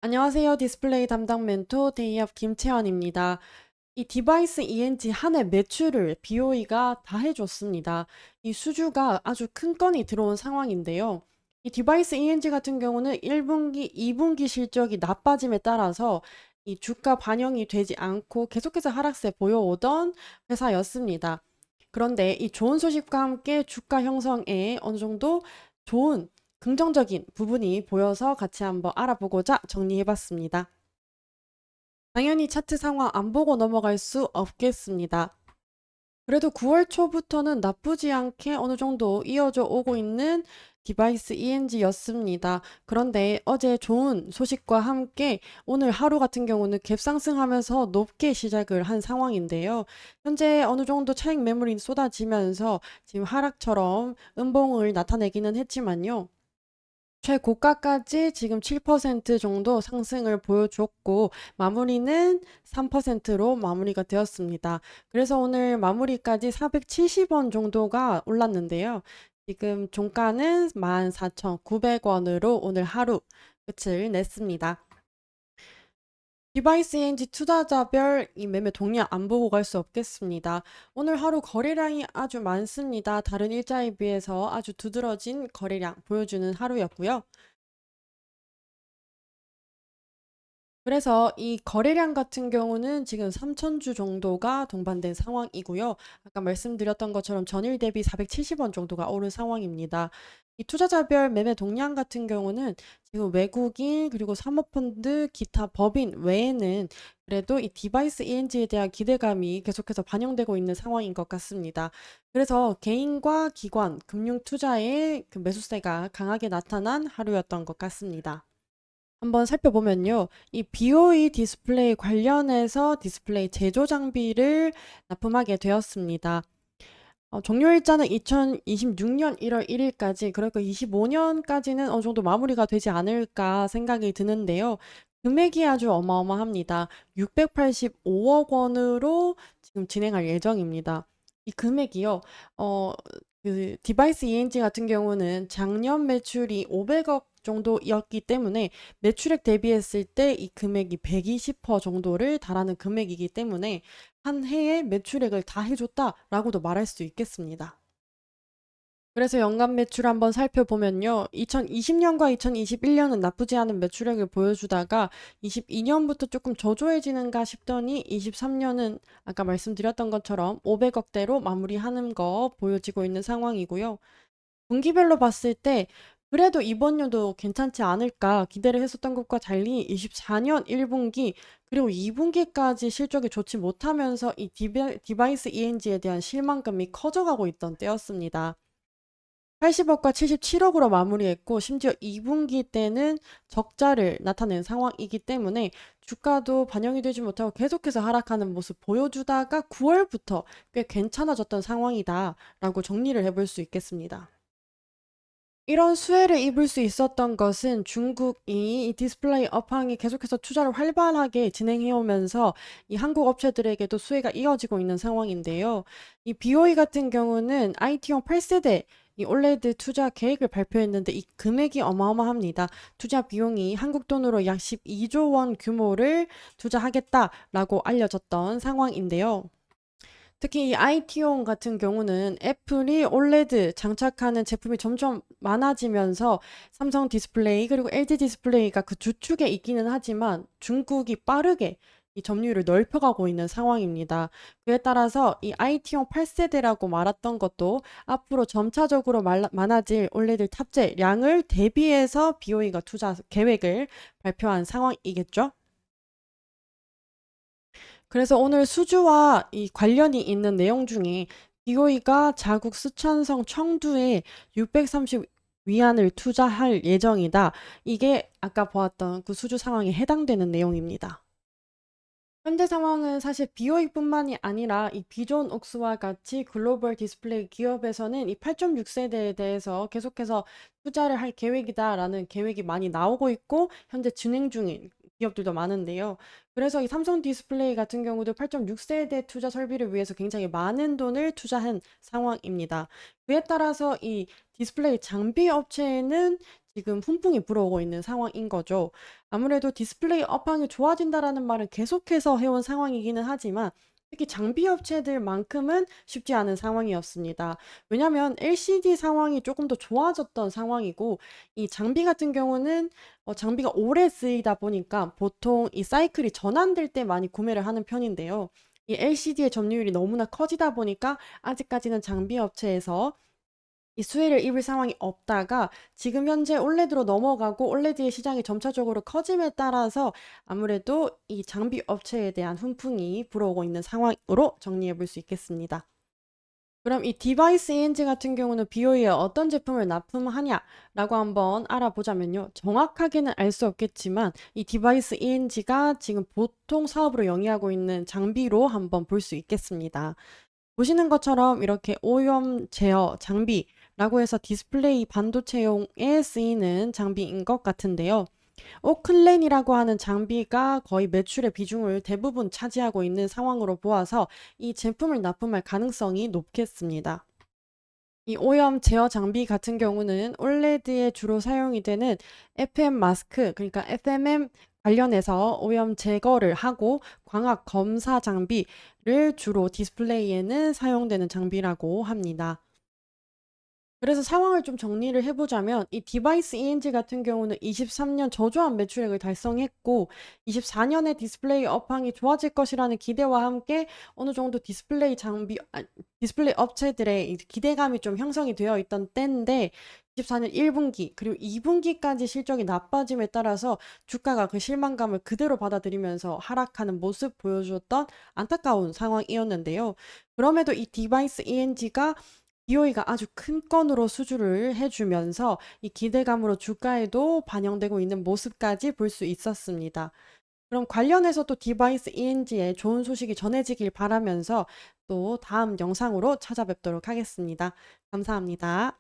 안녕하세요. 디스플레이 담당 멘토 데이업 김채연입니다. 이 디바이스 ENG 한 해 매출을 BOE가 다 해줬습니다. 이 수주가 아주 큰 건이 들어온 상황인데요. 이 디바이스 ENG 같은 경우는 1분기, 2분기 실적이 나빠짐에 따라서 이 주가 반영이 되지 않고 계속해서 하락세 보여오던 회사였습니다. 그런데 이 좋은 소식과 함께 주가 형성에 어느 정도 좋은 긍정적인 부분이 보여서 같이 한번 알아보고자 정리해봤습니다. 당연히 차트 상황 안 보고 넘어갈 수 없겠습니다. 그래도 9월 초부터는 나쁘지 않게 어느 정도 이어져 오고 있는 디바이스 ENG였습니다. 그런데 어제 좋은 소식과 함께 오늘 하루 같은 경우는 갭상승하면서 높게 시작을 한 상황인데요. 현재 어느 정도 차익 매물이 쏟아지면서 지금 하락처럼 음봉을 나타내기는 했지만요. 최고가까지 지금 7% 정도 상승을 보여줬고 마무리는 3%로 마무리가 되었습니다. 그래서 오늘 마무리까지 470원 정도가 올랐는데요. 지금 종가는 14,900원으로 오늘 하루 끝을 냈습니다. 디바이스 ENG 투자자별 이 매매 동향 안 보고 갈 수 없겠습니다. 오늘 하루 거래량이 아주 많습니다. 다른 일자에 비해서 아주 두드러진 거래량 보여주는 하루였고요. 그래서 이 거래량 같은 경우는 지금 3,000주 정도가 동반된 상황이고요. 아까 말씀드렸던 것처럼 전일 대비 470원 정도가 오른 상황입니다. 이 투자자별 매매 동향 같은 경우는 지금 외국인 그리고 사모펀드 기타 법인 외에는 그래도 이 디바이스 ENG에 대한 기대감이 계속해서 반영되고 있는 상황인 것 같습니다. 그래서 개인과 기관, 금융 투자의 그 매수세가 강하게 나타난 하루였던 것 같습니다. 한번 살펴보면요. 이 BOE 디스플레이 관련해서 디스플레이 제조 장비를 납품하게 되었습니다. 종료일자는 2026년 1월 1일까지, 그러니까 25년까지는 어느 정도 마무리가 되지 않을까 생각이 드는데요. 금액이 아주 어마어마합니다. 685억 원으로 지금 진행할 예정입니다. 이 금액이요. 어, 그 디바이스 ENG 같은 경우는 작년 매출이 500억 정도였기 때문에 매출액 대비했을 때 이 금액이 120% 정도를 달하는 금액이기 때문에 한 해의 매출액을 다 해줬다라고도 말할 수 있겠습니다. 그래서 연간 매출 한번 살펴보면요. 2020년과 2021년은 나쁘지 않은 매출액을 보여주다가 22년부터 조금 저조해지는가 싶더니 23년은 아까 말씀드렸던 것처럼 500억대로 마무리하는 거 보여지고 있는 상황이고요. 분기별로 봤을 때 그래도 이번 연도 괜찮지 않을까 기대를 했었던 것과 달리 24년 1분기 그리고 2분기까지 실적이 좋지 못하면서 이 디바이스 ENG에 대한 실망감이 커져가고 있던 때였습니다. 80억과 77억으로 마무리했고 심지어 2분기 때는 적자를 나타낸 상황이기 때문에 주가도 반영이 되지 못하고 계속해서 하락하는 모습 보여주다가 9월부터 꽤 괜찮아졌던 상황이다라고 정리를 해볼 수 있겠습니다. 이런 수혜를 입을 수 있었던 것은 중국이 이 디스플레이 업황이 계속해서 투자를 활발하게 진행해 오면서 이 한국 업체들에게도 수혜가 이어지고 있는 상황인데요. 이 BOE 같은 경우는 IT용 8세대 이 올레드 투자 계획을 발표했는데 이 금액이 어마어마합니다. 투자 비용이 한국 돈으로 약 12조 원 규모를 투자하겠다라고 알려졌던 상황인데요. 특히 이 IT용 같은 경우는 애플이 올레드 장착하는 제품이 점점 많아지면서 삼성 디스플레이 그리고 LG 디스플레이가 그 주축에 있기는 하지만 중국이 빠르게 이 점유율을 넓혀가고 있는 상황입니다. 그에 따라서 이 IT용 8세대라고 말했던 것도 앞으로 점차적으로 많아질 올레드 탑재량을 대비해서 BOE가 투자 계획을 발표한 상황이겠죠. 그래서 오늘 수주와 이 관련이 있는 내용 중에 BOE가 자국 쓰촨성 청두에 630 위안을 투자할 예정이다. 이게 아까 보았던 그 수주 상황에 해당되는 내용입니다. 현재 상황은 사실 BOE뿐만이 아니라 이 비존 옥스와 같이 글로벌 디스플레이 기업에서는 이 8.6세대에 대해서 계속해서 투자를 할 계획이다라는 계획이 많이 나오고 있고 현재 진행 중인 기업들도 많은데요. 그래서 이 삼성 디스플레이 같은 경우도 8.6세대 투자 설비를 위해서 굉장히 많은 돈을 투자한 상황입니다. 그에 따라서 이 디스플레이 장비 업체에는 지금 훈풍이 불어오고 있는 상황인 거죠. 아무래도 디스플레이 업황이 좋아진다라는 말은 계속해서 해온 상황이기는 하지만 특히 장비 업체들만큼은 쉽지 않은 상황이었습니다. 왜냐하면 LCD 상황이 조금 더 좋아졌던 상황이고 이 장비 같은 경우는 장비가 오래 쓰이다 보니까 보통 이 사이클이 전환될 때 많이 구매를 하는 편인데요. 이 LCD의 점유율이 너무나 커지다 보니까 아직까지는 장비 업체에서 이 수혜를 입을 상황이 없다가 지금 현재 올레드로 넘어가고 올레드의 시장이 점차적으로 커짐에 따라서 아무래도 이 장비 업체에 대한 훈풍이 불어오고 있는 상황으로 정리해 볼 수 있겠습니다. 그럼 이 디바이스 ENG 같은 경우는 BOE에 어떤 제품을 납품하냐라고 한번 알아보자면요. 정확하게는 알 수 없겠지만 이 디바이스 ENG가 지금 보통 사업으로 영위하고 있는 장비로 한번 볼 수 있겠습니다. 보시는 것처럼 이렇게 오염 제어 장비라고 해서 디스플레이 반도체용에 쓰이는 장비인 것 같은데요. 오클랜이라고 하는 장비가 거의 매출의 비중을 대부분 차지하고 있는 상황으로 보아서 이 제품을 납품할 가능성이 높겠습니다. 이 오염 제어 장비 같은 경우는 올레드에 주로 사용이 되는 FM 마스크, 그러니까 FMM 관련해서 오염 제거를 하고 광학 검사 장비를 주로 디스플레이에는 사용되는 장비라고 합니다. 그래서 상황을 좀 정리를 해보자면 이 디바이스 ENG 같은 경우는 23년 저조한 매출액을 달성했고 24년에 디스플레이 업황이 좋아질 것이라는 기대와 함께 어느 정도 디스플레이 업체들의 이 기대감이 좀 형성이 되어 있던 때인데 24년 1분기 그리고 2분기까지 실적이 나빠짐에 따라서 주가가 그 실망감을 그대로 받아들이면서 하락하는 모습 보여주었던 안타까운 상황이었는데요. 그럼에도 이 디바이스 ENG가 BOE가 아주 큰 건으로 수주를 해주면서 이 기대감으로 주가에도 반영되고 있는 모습까지 볼 수 있었습니다. 그럼 관련해서 또 디바이스 ENG에 좋은 소식이 전해지길 바라면서 또 다음 영상으로 찾아뵙도록 하겠습니다. 감사합니다.